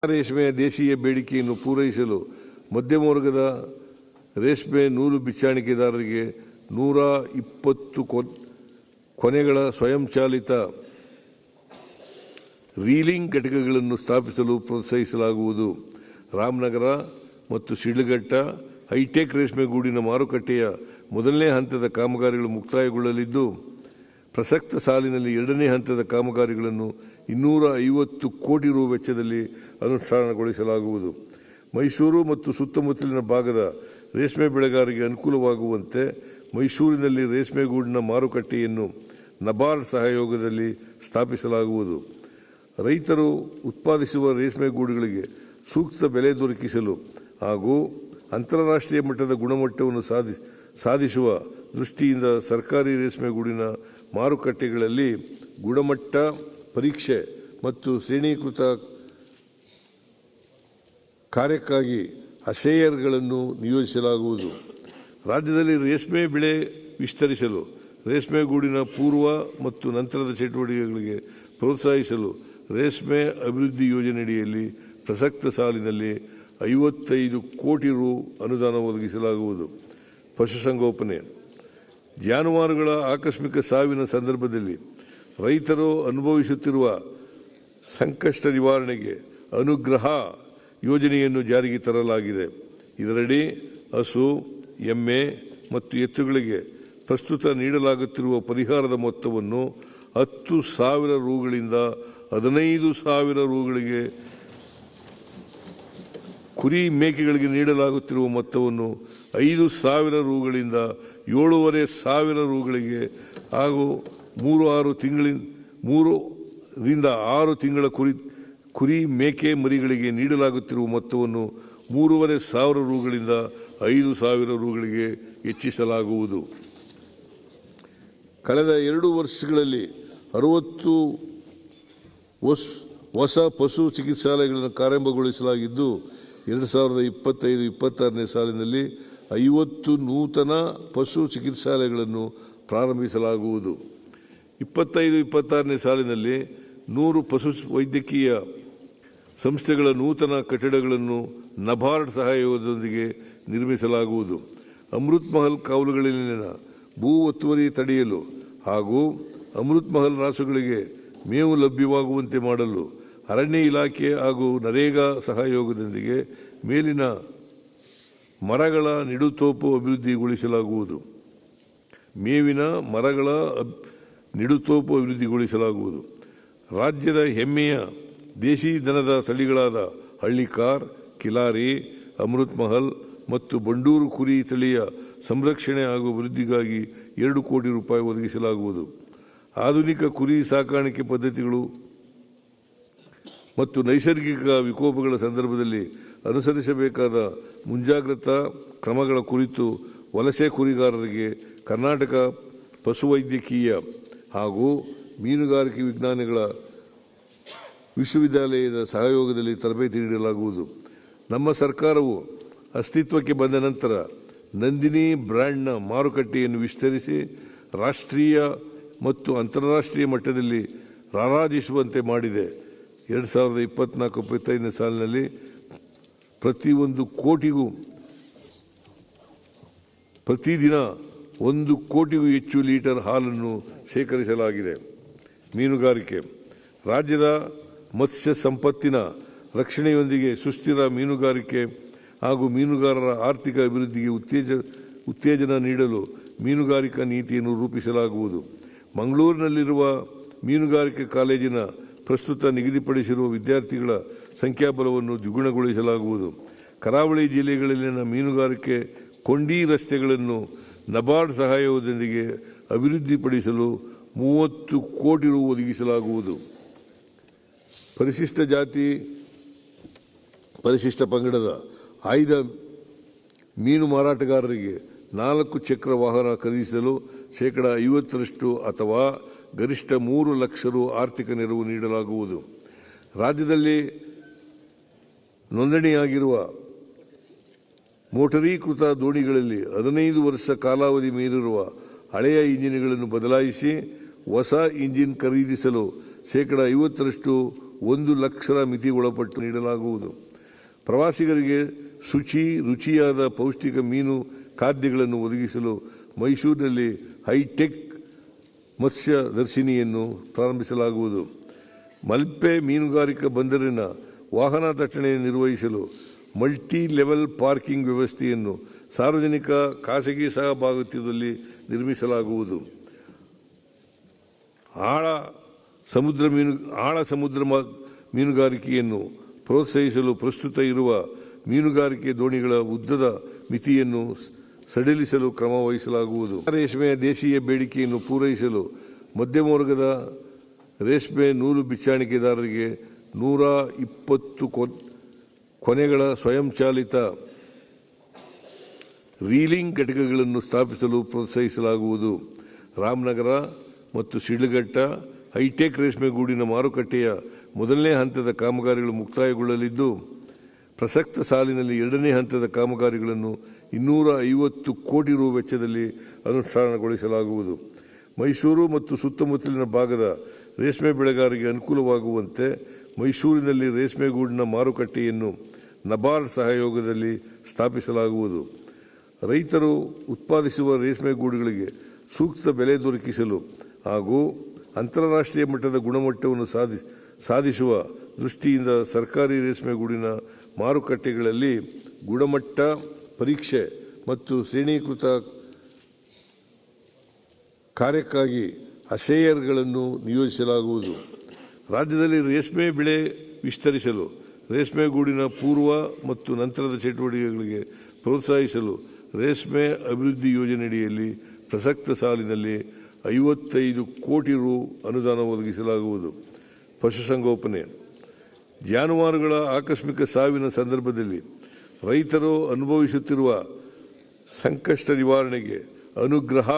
ರೇಷ್ಮೆಯ ದೇಶೀಯ ಬೇಡಿಕೆಯನ್ನು ಪೂರೈಸಲು ಮಧ್ಯಮ ವರ್ಗದ ರೇಷ್ಮೆ ನೂಲು ಬಿಚ್ಚಾಣಿಕೆದಾರರಿಗೆ 120 ಕೊನೆಗಳ ಸ್ವಯಂಚಾಲಿತ ರೀಲಿಂಗ್ ಘಟಕಗಳನ್ನು ಸ್ಥಾಪಿಸಲು ಪ್ರೋತ್ಸಾಹಿಸಲಾಗುವುದು. ರಾಮನಗರ ಮತ್ತು ಶಿಡ್ಲಘಟ್ಟ ಹೈಟೆಕ್ ರೇಷ್ಮೆಗೂಡಿನ ಮಾರುಕಟ್ಟೆಯ ಮೊದಲನೇ ಹಂತದ ಕಾಮಗಾರಿಗಳು ಮುಕ್ತಾಯಗೊಳ್ಳಲಿದ್ದು, ಪ್ರಸಕ್ತ ಸಾಲಿನಲ್ಲಿ ಎರಡನೇ ಹಂತದ ಕಾಮಗಾರಿಗಳನ್ನು 250 ಕೋಟಿ ರು ವೆಚ್ಚದಲ್ಲಿ ಅನುಷ್ಠಾನಗೊಳಿಸಲಾಗುವುದು. ಮೈಸೂರು ಮತ್ತು ಸುತ್ತಮುತ್ತಲಿನ ಭಾಗದ ರೇಷ್ಮೆ ಬೆಳೆಗಾರರಿಗೆ ಅನುಕೂಲವಾಗುವಂತೆ ಮೈಸೂರಿನಲ್ಲಿ ರೇಷ್ಮೆಗೂಡಿನ ಮಾರುಕಟ್ಟೆಯನ್ನು ನಬಾರ್ಡ್ ಸಹಯೋಗದಲ್ಲಿ ಸ್ಥಾಪಿಸಲಾಗುವುದು. ರೈತರು ಉತ್ಪಾದಿಸುವ ರೇಷ್ಮೆಗೂಡುಗಳಿಗೆ ಸೂಕ್ತ ಬೆಲೆ ದೊರಕಿಸಲು ಹಾಗೂ ಅಂತಾರಾಷ್ಟ್ರೀಯ ಮಟ್ಟದ ಗುಣಮಟ್ಟವನ್ನು ಸಾಧಿಸುವ ದೃಷ್ಟಿಯಿಂದ ಸರ್ಕಾರಿ ರೇಷ್ಮೆಗೂಡಿನ ಮಾರುಕಟ್ಟೆಗಳಲ್ಲಿ ಗುಣಮಟ್ಟ ಪರೀಕ್ಷೆ ಮತ್ತು ಶ್ರೇಣೀಕೃತ ಕಾರ್ಯಕ್ಕಾಗಿ ಅಶೇಯರ್ಗಳನ್ನು ನಿಯೋಜಿಸಲಾಗುವುದು. ರಾಜ್ಯದಲ್ಲಿ ರೇಷ್ಮೆ ಬೆಳೆ ವಿಸ್ತರಿಸಲು ರೇಷ್ಮೆಗೂಡಿನ ಪೂರ್ವ ಮತ್ತು ನಂತರದ ಚಟುವಟಿಕೆಗಳಿಗೆ ಪ್ರೋತ್ಸಾಹಿಸಲು ರೇಷ್ಮೆ ಅಭಿವೃದ್ಧಿ ಯೋಜನೆಯಡಿಯಲ್ಲಿ ಪ್ರಸಕ್ತ ಸಾಲಿನಲ್ಲಿ 55 ಕೋಟಿ ರು ಅನುದಾನ ಒದಗಿಸಲಾಗುವುದು. ಪಶುಸಂಗೋಪನೆ ಜಾನುವಾರುಗಳ ಆಕಸ್ಮಿಕ ಸಾವಿನ ಸಂದರ್ಭದಲ್ಲಿ ರೈತರು ಅನುಭವಿಸುತ್ತಿರುವ ಸಂಕಷ್ಟ ನಿವಾರಣೆಗೆ ಅನುಗ್ರಹ ಯೋಜನೆಯನ್ನು ಜಾರಿಗೆ ತರಲಾಗಿದೆ. ಇದರಡಿ ಹಸು, ಎಮ್ಮೆ ಮತ್ತು ಎತ್ತುಗಳಿಗೆ ಪ್ರಸ್ತುತ ನೀಡಲಾಗುತ್ತಿರುವ ಪರಿಹಾರದ ಮೊತ್ತವನ್ನು 10,000 ರುಗಳಿಂದ 15,000 ರುಗಳಿಗೆ, ಕುರಿ ಮೇಕೆಗಳಿಗೆ ನೀಡಲಾಗುತ್ತಿರುವ ಮೊತ್ತವನ್ನು 5,000 ರುಗಳಿಂದ 7,500 ರುಗಳಿಗೆ ಹಾಗೂ 3 ರಿಂದ 6 ತಿಂಗಳ ಕುರಿ ಮೇಕೆ ಮರಿಗಳಿಗೆ ನೀಡಲಾಗುತ್ತಿರುವ ಮೊತ್ತವನ್ನು 3,500 ರುಗಳಿಂದ 5,000 ರುಗಳಿಗೆ ಹೆಚ್ಚಿಸಲಾಗುವುದು. ಕಳೆದ 2 ವರ್ಷಗಳಲ್ಲಿ 60 ಹೊಸ ಪಶು ಚಿಕಿತ್ಸಾಲಯಗಳನ್ನು ಪ್ರಾರಂಭಗೊಳಿಸಲಾಗಿದ್ದು, 2025-26ನೇ ಸಾಲಿನಲ್ಲಿ 50 ನೂತನ ಪಶು ಚಿಕಿತ್ಸಾಲಯಗಳನ್ನು ಪ್ರಾರಂಭಿಸಲಾಗುವುದು. 25-26ನೇ ಸಾಲಿನಲ್ಲಿ 100 ಪಶು ವೈದ್ಯಕೀಯ ಸಂಸ್ಥೆಗಳ ನೂತನ ಕಟ್ಟಡಗಳನ್ನು ನಬಾರ್ಡ್ ಸಹಯೋಗದೊಂದಿಗೆ ನಿರ್ಮಿಸಲಾಗುವುದು. ಅಮೃತ್ ಮಹಲ್ ಕಾವಲುಗಳಲ್ಲಿನ ಭೂ ಒತ್ತುವರಿ ತಡೆಯಲು ಹಾಗೂ ಅಮೃತ್ ಮಹಲ್ ರಾಸುಗಳಿಗೆ ಮೇವು ಲಭ್ಯವಾಗುವಂತೆ ಮಾಡಲು ಅರಣ್ಯ ಇಲಾಖೆ ಹಾಗೂ ನರೇಗಾ ಸಹಯೋಗದೊಂದಿಗೆ ಮೇಲಿನ ಮರಗಳ ನಿಡುತೋಪು ಅಭಿವೃದ್ಧಿಗೊಳಿಸಲಾಗುವುದು. ಮೇವಿನ ಮರಗಳ ನಿಡುತೋಪು ಅಭಿವೃದ್ಧಿಗೊಳಿಸಲಾಗುವುದು. ರಾಜ್ಯದ ಹೆಮ್ಮೆಯ ದೇಶಿ ದನದ ತಳಿಗಳಾದ ಹಳ್ಳಿಕಾರ್, ಕಿಲಾರಿ, ಅಮೃತ್ ಮಹಲ್ ಮತ್ತು ಬಂಡೂರು ಕುರಿ ತಳಿಯ ಸಂರಕ್ಷಣೆ ಹಾಗೂ ಅಭಿವೃದ್ಧಿಗಾಗಿ 2 ಕೋಟಿ ರೂಪಾಯಿ ಒದಗಿಸಲಾಗುವುದು. ಆಧುನಿಕ ಕುರಿ ಸಾಕಾಣಿಕೆ ಪದ್ಧತಿಗಳು ಮತ್ತು ನೈಸರ್ಗಿಕ ವಿಕೋಪಗಳ ಸಂದರ್ಭದಲ್ಲಿ ಅನುಸರಿಸಬೇಕಾದ ಮುಂಜಾಗ್ರತಾ ಕ್ರಮಗಳ ಕುರಿತು ವಲಸೆ ಕುರಿಗಾರರಿಗೆ ಕರ್ನಾಟಕ ಪಶುವೈದ್ಯಕೀಯ ಹಾಗೂ ಮೀನುಗಾರಿಕೆ ವಿಜ್ಞಾನಗಳ ವಿಶ್ವವಿದ್ಯಾಲಯದ ಸಹಯೋಗದಲ್ಲಿ ತರಬೇತಿ ನೀಡಲಾಗುವುದು. ನಮ್ಮ ಸರ್ಕಾರವು ಅಸ್ತಿತ್ವಕ್ಕೆ ಬಂದ ನಂತರ ನಂದಿನಿ ಬ್ರ್ಯಾಂಡ್ನ ಮಾರುಕಟ್ಟೆಯನ್ನು ವಿಸ್ತರಿಸಿ ರಾಷ್ಟ್ರೀಯ ಮತ್ತು ಅಂತಾರಾಷ್ಟ್ರೀಯ ಮಟ್ಟದಲ್ಲಿ ರಾರಾಜಿಸುವಂತೆ ಮಾಡಿದೆ. 2024-25ನೇ ಸಾಲಿನಲ್ಲಿ ಪ್ರತಿದಿನ 1 ಕೋಟಿಗೂ ಹೆಚ್ಚು ಲೀಟರ್ ಹಾಲನ್ನು ಶೇಖರಿಸಲಾಗಿದೆ. ಮೀನುಗಾರಿಕೆ ರಾಜ್ಯದ ಮತ್ಸ್ಯ ಸಂಪತ್ತಿನ ರಕ್ಷಣೆಯೊಂದಿಗೆ ಸುಸ್ಥಿರ ಮೀನುಗಾರಿಕೆ ಹಾಗೂ ಮೀನುಗಾರರ ಆರ್ಥಿಕ ಅಭಿವೃದ್ಧಿಗೆ ಉತ್ತೇಜನ ನೀಡಲು ಮೀನುಗಾರಿಕಾ ನೀತಿಯನ್ನು ರೂಪಿಸಲಾಗುವುದು. ಮಂಗಳೂರಿನಲ್ಲಿರುವ ಮೀನುಗಾರಿಕೆ ಕಾಲೇಜಿನ ಪ್ರಸ್ತುತ ನಿಗದಿಪಡಿಸಿರುವ ವಿದ್ಯಾರ್ಥಿಗಳ ಸಂಖ್ಯಾಬಲವನ್ನು ದ್ವಿಗುಣಗೊಳಿಸಲಾಗುವುದು. ಕರಾವಳಿ ಜಿಲ್ಲೆಗಳಲ್ಲಿನ ಮೀನುಗಾರಿಕೆ ಕೊಂಡಿ ರಸ್ತೆಗಳನ್ನು ನಬಾರ್ಡ್ ಸಹಯೋಗದೊಂದಿಗೆ ಅಭಿವೃದ್ಧಿಪಡಿಸಲು 30 ಕೋಟಿ ರು ಒದಗಿಸಲಾಗುವುದು. ಪರಿಶಿಷ್ಟ ಜಾತಿ ಪರಿಶಿಷ್ಟ ಪಂಗಡದ ಆಯ್ದ ಮೀನು ಮಾರಾಟಗಾರರಿಗೆ 4 ಚಕ್ರ ವಾಹನ ಖರೀದಿಸಲು 50% ಅಥವಾ ಗರಿಷ್ಠ 3 ಲಕ್ಷ ರು ಆರ್ಥಿಕ ನೆರವು ನೀಡಲಾಗುವುದು. ರಾಜ್ಯದಲ್ಲಿ ನೋಂದಣಿಯಾಗಿರುವ ಮೋಟರೀಕೃತ ದೋಣಿಗಳಲ್ಲಿ 15 ವರ್ಷ ಕಾಲಾವಧಿ ಮೀರಿರುವ ಹಳೆಯ ಇಂಜಿನ್ಗಳನ್ನು ಬದಲಾಯಿಸಿ ಹೊಸ ಇಂಜಿನ್ ಖರೀದಿಸಲು 50% 1 ಲಕ್ಷ ಮಿತಿ ಒಳಪಟ್ಟು ನೀಡಲಾಗುವುದು. ಪ್ರವಾಸಿಗರಿಗೆ ರುಚಿಯಾದ ಪೌಷ್ಟಿಕ ಮೀನು ಖಾದ್ಯಗಳನ್ನು ಒದಗಿಸಲು ಮೈಸೂರಿನಲ್ಲಿ ಹೈಟೆಕ್ ಮತ್ಸ್ಯ ದರ್ಶಿನಿಯನ್ನು ಪ್ರಾರಂಭಿಸಲಾಗುವುದು. ಮಲ್ಪೆ ಮೀನುಗಾರಿಕಾ ಬಂದರಿನ ವಾಹನ ದಟ್ಟಣೆ ನಿರ್ವಹಿಸಲು ಮಲ್ಟಿ ಲೆವೆಲ್ ಪಾರ್ಕಿಂಗ್ ವ್ಯವಸ್ಥೆಯನ್ನು ಸಾರ್ವಜನಿಕ ಖಾಸಗಿ ಸಹಭಾಗಿತ್ವದಲ್ಲಿ ನಿರ್ಮಿಸಲಾಗುವುದು. ಆಳ ಸಮುದ್ರ ಮೀನುಗಾರಿಕೆಯನ್ನು ಪ್ರೋತ್ಸಾಹಿಸಲು ಪ್ರಸ್ತುತ ಇರುವ ಮೀನುಗಾರಿಕೆ ದೋಣಿಗಳ ಉದ್ದದ ಮಿತಿಯನ್ನು ಸಡಿಲಿಸಲು ಕ್ರಮ ವಹಿಸಲಾಗುವುದು. ರೇಷ್ಮೆಯ ದೇಶೀಯ ಬೇಡಿಕೆಯನ್ನು ಪೂರೈಸಲು ಮಧ್ಯಮ ವರ್ಗದ ರೇಷ್ಮೆ ನೂಲು ಬಿಚ್ಚಾಣಿಕೆದಾರರಿಗೆ 120 ಕೊನೆಗಳ ಸ್ವಯಂಚಾಲಿತ ರೀಲಿಂಗ್ ಘಟಕಗಳನ್ನು ಸ್ಥಾಪಿಸಲು ಪ್ರೋತ್ಸಾಹಿಸಲಾಗುವುದು. ರಾಮನಗರ ಮತ್ತು ಶಿಡ್ಲಘಟ್ಟ ಹೈಟೆಕ್ ರೇಷ್ಮೆಗೂಡಿನ ಮಾರುಕಟ್ಟೆಯ ಮೊದಲನೇ ಹಂತದ ಕಾಮಗಾರಿಗಳು ಮುಕ್ತಾಯಗೊಳ್ಳಲಿದ್ದು, ಪ್ರಸಕ್ತ ಸಾಲಿನಲ್ಲಿ 2ನೇ ಹಂತದ ಕಾಮಗಾರಿಗಳನ್ನು 250 ಕೋಟಿ ರು ವೆಚ್ಚದಲ್ಲಿ ಅನುಷ್ಠಾನಗೊಳಿಸಲಾಗುವುದು. ಮೈಸೂರು ಮತ್ತು ಸುತ್ತಮುತ್ತಲಿನ ಭಾಗದ ರೇಷ್ಮೆ ಬೆಳೆಗಾರರಿಗೆ ಅನುಕೂಲವಾಗುವಂತೆ ಮೈಸೂರಿನಲ್ಲಿ ರೇಷ್ಮೆಗೂಡಿನ ಮಾರುಕಟ್ಟೆಯನ್ನು ನಬಾರ್ಡ್ ಸಹಯೋಗದಲ್ಲಿ ಸ್ಥಾಪಿಸಲಾಗುವುದು. ರೈತರು ಉತ್ಪಾದಿಸುವ ರೇಷ್ಮೆಗೂಡುಗಳಿಗೆ ಸೂಕ್ತ ಬೆಲೆ ದೊರಕಿಸಲು ಹಾಗೂ ಅಂತಾರಾಷ್ಟ್ರೀಯ ಮಟ್ಟದ ಗುಣಮಟ್ಟವನ್ನು ಸಾಧಿಸುವ ದೃಷ್ಟಿಯಿಂದ ಸರ್ಕಾರಿ ರೇಷ್ಮೆಗೂಡಿನ ಮಾರುಕಟ್ಟೆಗಳಲ್ಲಿ ಗುಣಮಟ್ಟ ಪರೀಕ್ಷೆ ಮತ್ತು ಶ್ರೇಣೀಕೃತ ಕಾರ್ಯಕ್ಕಾಗಿ ಅಶೇಯರ್ಗಳನ್ನು ನಿಯೋಜಿಸಲಾಗುವುದು. ರಾಜ್ಯದಲ್ಲಿ ರೇಷ್ಮೆ ಬೆಳೆ ವಿಸ್ತರಿಸಲು ರೇಷ್ಮೆಗೂಡಿನ ಪೂರ್ವ ಮತ್ತು ನಂತರದ ಚಟುವಟಿಕೆಗಳಿಗೆ ಪ್ರೋತ್ಸಾಹಿಸಲು ರೇಷ್ಮೆ ಅಭಿವೃದ್ಧಿ ಯೋಜನೆಯಡಿಯಲ್ಲಿ ಪ್ರಸಕ್ತ ಸಾಲಿನಲ್ಲಿ 55 ಕೋಟಿ ರು ಅನುದಾನ ಒದಗಿಸಲಾಗುವುದು. ಪಶುಸಂಗೋಪನೆ ಜಾನುವಾರುಗಳ ಆಕಸ್ಮಿಕ ಸಾವಿನ ಸಂದರ್ಭದಲ್ಲಿ ರೈತರು ಅನುಭವಿಸುತ್ತಿರುವ ಸಂಕಷ್ಟ ನಿವಾರಣೆಗೆ ಅನುಗ್ರಹ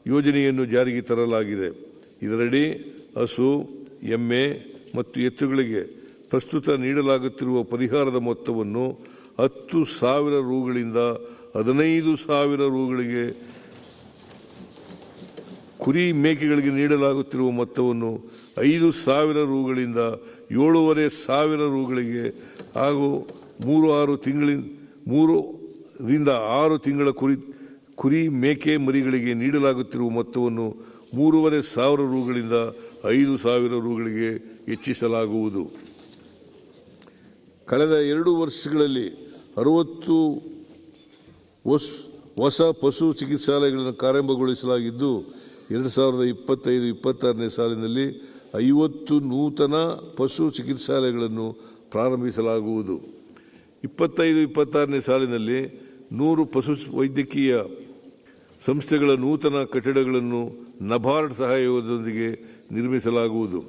ಯೋಜನೆಯನ್ನು ಜಾರಿಗೆ ತರಲಾಗಿದೆ. ಇದರಡಿ ಹಸು, ಎಮ್ಮೆ ಮತ್ತು ಎತ್ತುಗಳಿಗೆ ಪ್ರಸ್ತುತ ನೀಡಲಾಗುತ್ತಿರುವ ಪರಿಹಾರದ ಮೊತ್ತವನ್ನು 10,000 ರೂಗಳಿಂದ 15,000 ರೂಗಳಿಗೆ, ಕುರಿ ಮೇಕೆಗಳಿಗೆ ನೀಡಲಾಗುತ್ತಿರುವ ಮೊತ್ತವನ್ನು 5,000 ರೂಗಳಿಂದ 7,500 ರೂಗಳಿಗೆ ಹಾಗೂ 3 ರಿಂದ 6 ತಿಂಗಳ ಕುರಿ ಮೇಕೆ ಮರಿಗಳಿಗೆ ನೀಡಲಾಗುತ್ತಿರುವ ಮೊತ್ತವನ್ನು 3,500 ರೂಗಳಿಂದ 5,000 ರೂಗಳಿಗೆ ಹೆಚ್ಚಿಸಲಾಗುವುದು. ಕಳೆದ 2 ವರ್ಷಗಳಲ್ಲಿ 60 ಹೊಸ ಪಶು ಚಿಕಿತ್ಸಾಲಯಗಳನ್ನು ಪ್ರಾರಂಭಗೊಳಿಸಲಾಗಿದ್ದು, 2025-26ನೇ ಸಾಲಿನಲ್ಲಿ 50 ನೂತನ ಪಶು ಚಿಕಿತ್ಸಾಲಯಗಳನ್ನು ಪ್ರಾರಂಭಿಸಲಾಗುವುದು. 25-26ನೇ ಸಾಲಿನಲ್ಲಿ 100 ಪಶು ವೈದ್ಯಕೀಯ ಸಂಸ್ಥೆಗಳ ನೂತನ ಕಟ್ಟಡಗಳನ್ನು ನಬಾರ್ಡ್ ಸಹಯೋಗದೊಂದಿಗೆ ನಿರ್ಮಿಸಲಾಗುವುದು.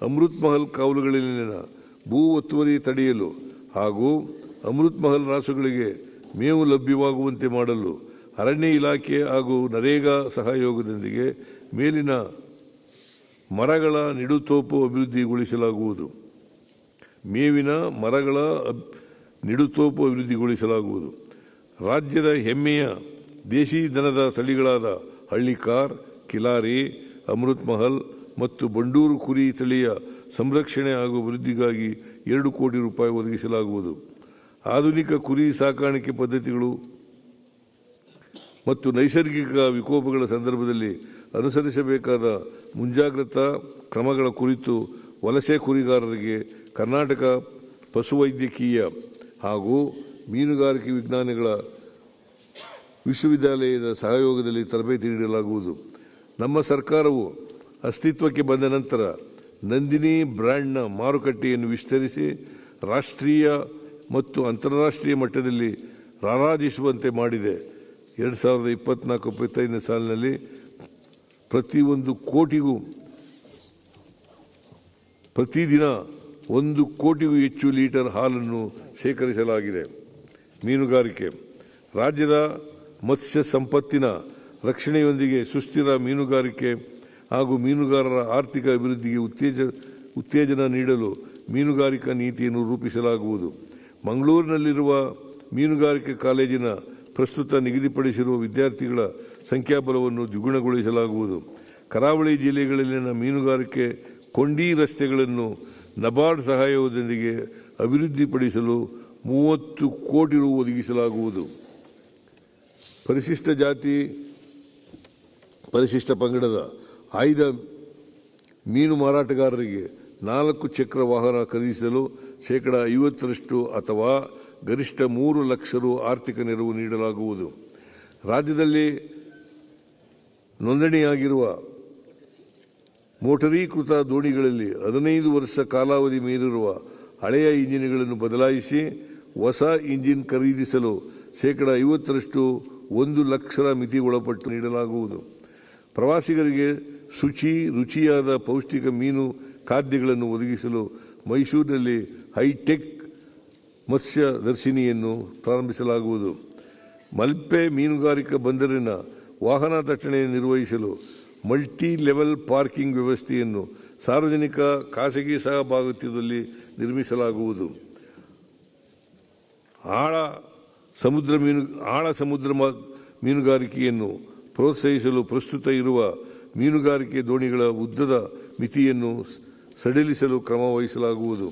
ಅಮೃತ್ ಮಹಲ್ ಕಾವಲುಗಳಲ್ಲಿನ ಭೂ ಒತ್ತುವರಿ ತಡೆಯಲು ಹಾಗೂ ಅಮೃತ್ ಮಹಲ್ ರಾಸುಗಳಿಗೆ ಮೇವು ಲಭ್ಯವಾಗುವಂತೆ ಮಾಡಲು ಅರಣ್ಯ ಇಲಾಖೆ ಹಾಗೂ ನರೇಗಾ ಸಹಯೋಗದೊಂದಿಗೆ ಮೇಲಿನ ಮರಗಳ ನಿಡುತೋಪು ಅಭಿವೃದ್ಧಿಗೊಳಿಸಲಾಗುವುದು. ಮೇವಿನ ಮರಗಳ ನಿಡುತೋಪು ಅಭಿವೃದ್ಧಿಗೊಳಿಸಲಾಗುವುದು. ರಾಜ್ಯದ ಹೆಮ್ಮೆಯ ದೇಶಿ ದನದ ತಳಿಗಳಾದ ಹಳ್ಳಿಕಾರ್, ಕಿಲಾರಿ, ಅಮೃತ್ ಮಹಲ್ ಮತ್ತು ಬಂಡೂರು ಕುರಿ ತಳಿಯ ಸಂರಕ್ಷಣೆ ಹಾಗೂ ಅಭಿವೃದ್ಧಿಗಾಗಿ 2 ಕೋಟಿ ರೂಪಾಯಿ ಒದಗಿಸಲಾಗುವುದು. ಆಧುನಿಕ ಕುರಿ ಸಾಕಾಣಿಕೆ ಪದ್ಧತಿಗಳು ಮತ್ತು ನೈಸರ್ಗಿಕ ವಿಕೋಪಗಳ ಸಂದರ್ಭದಲ್ಲಿ ಅನುಸರಿಸಬೇಕಾದ ಮುಂಜಾಗ್ರತಾ ಕ್ರಮಗಳ ಕುರಿತು ವಲಸೆ ಕುರಿಗಾರರಿಗೆ ಕರ್ನಾಟಕ ಪಶುವೈದ್ಯಕೀಯ ಹಾಗೂ ಮೀನುಗಾರಿಕೆ ವಿಜ್ಞಾನಗಳ ವಿಶ್ವವಿದ್ಯಾಲಯದ ಸಹಯೋಗದಲ್ಲಿ ತರಬೇತಿ ನೀಡಲಾಗುವುದು. ನಮ್ಮ ಸರ್ಕಾರವು ಅಸ್ತಿತ್ವಕ್ಕೆ ಬಂದ ನಂತರ ನಂದಿನಿ ಬ್ರ್ಯಾಂಡ್ನ ಮಾರುಕಟ್ಟೆಯನ್ನು ವಿಸ್ತರಿಸಿ ರಾಷ್ಟ್ರೀಯ ಮತ್ತು ಅಂತಾರಾಷ್ಟ್ರೀಯ ಮಟ್ಟದಲ್ಲಿ ರಾರಾಜಿಸುವಂತೆ ಮಾಡಿದೆ. 2024-25ನೇ ಸಾಲಿನಲ್ಲಿ ಪ್ರತಿದಿನ 1 ಕೋಟಿಗೂ ಹೆಚ್ಚು ಲೀಟರ್ ಹಾಲನ್ನು ಶೇಖರಿಸಲಾಗಿದೆ. ಮೀನುಗಾರಿಕೆ ರಾಜ್ಯದ ಮತ್ಸ್ಯ ಸಂಪತ್ತಿನ ರಕ್ಷಣೆಯೊಂದಿಗೆ ಸುಸ್ಥಿರ ಮೀನುಗಾರಿಕೆ ಹಾಗೂ ಮೀನುಗಾರರ ಆರ್ಥಿಕ ಅಭಿವೃದ್ಧಿಗೆ ಉತ್ತೇಜನ ನೀಡಲು ಮೀನುಗಾರಿಕಾ ನೀತಿಯನ್ನು ರೂಪಿಸಲಾಗುವುದು. ಮಂಗಳೂರಿನಲ್ಲಿರುವ ಮೀನುಗಾರಿಕೆ ಕಾಲೇಜಿನ ಪ್ರಸ್ತುತ ನಿಗದಿಪಡಿಸಿರುವ ವಿದ್ಯಾರ್ಥಿಗಳ ಸಂಖ್ಯಾಬಲವನ್ನು ದ್ವಿಗುಣಗೊಳಿಸಲಾಗುವುದು. ಕರಾವಳಿ ಜಿಲ್ಲೆಗಳಲ್ಲಿನ ಮೀನುಗಾರಿಕೆ ಕೊಂಡಿ ರಸ್ತೆಗಳನ್ನು ನಬಾರ್ಡ್ ಸಹಾಯದೊಂದಿಗೆ ಅಭಿವೃದ್ಧಿಪಡಿಸಲು 30 ಕೋಟಿ ರು ಒದಗಿಸಲಾಗುವುದು. ಪರಿಶಿಷ್ಟ ಜಾತಿ ಪರಿಶಿಷ್ಟ ಪಂಗಡದ ಆಯ್ದ ಮೀನು ಮಾರಾಟಗಾರರಿಗೆ 4 ಚಕ್ರ ವಾಹನ ಖರೀದಿಸಲು 50% ಅಥವಾ ಗರಿಷ್ಠ 3 ಲಕ್ಷ ರು ಆರ್ಥಿಕ ನೆರವು ನೀಡಲಾಗುವುದು. ರಾಜ್ಯದಲ್ಲಿ ನೋಂದಣಿಯಾಗಿರುವ ಮೋಟರೀಕೃತ ದೋಣಿಗಳಲ್ಲಿ 15 ವರ್ಷ ಕಾಲಾವಧಿ ಮೀರಿರುವ ಹಳೆಯ ಇಂಜಿನ್ಗಳನ್ನು ಬದಲಾಯಿಸಿ ಹೊಸ ಇಂಜಿನ್ ಖರೀದಿಸಲು 50% 1 ಲಕ್ಷ ಮಿತಿ ಒಳಪಟ್ಟು ನೀಡಲಾಗುವುದು. ಪ್ರವಾಸಿಗರಿಗೆ ರುಚಿಯಾದ ಪೌಷ್ಟಿಕ ಮೀನು ಖಾದ್ಯಗಳನ್ನು ಒದಗಿಸಲು ಮೈಸೂರಿನಲ್ಲಿ ಹೈಟೆಕ್ ಮತ್ಸ್ಯ ದರ್ಶಿನಿಯನ್ನು ಪ್ರಾರಂಭಿಸಲಾಗುವುದು. ಮಲ್ಪೆ ಮೀನುಗಾರಿಕಾ ಬಂದರಿನ ವಾಹನ ದಟ್ಟಣೆ ನಿರ್ವಹಿಸಲು ಮಲ್ಟಿ ಲೆವೆಲ್ ಪಾರ್ಕಿಂಗ್ ವ್ಯವಸ್ಥೆಯನ್ನು ಸಾರ್ವಜನಿಕ ಖಾಸಗಿ ಸಹಭಾಗಿತ್ವದಲ್ಲಿ ನಿರ್ಮಿಸಲಾಗುವುದು. ಆಳ ಸಮುದ್ರ ಮೀನುಗಾರಿಕೆಯನ್ನು ಪ್ರೋತ್ಸಾಹಿಸಲು ಪ್ರಸ್ತುತ ಇರುವ ಮೀನುಗಾರಿಕೆ ದೋಣಿಗಳ ಉದ್ದದ ಮಿತಿಯನ್ನು ಸಡಿಲಿಸಲು ಕ್ರಮ ವಹಿಸಲಾಗುವುದು.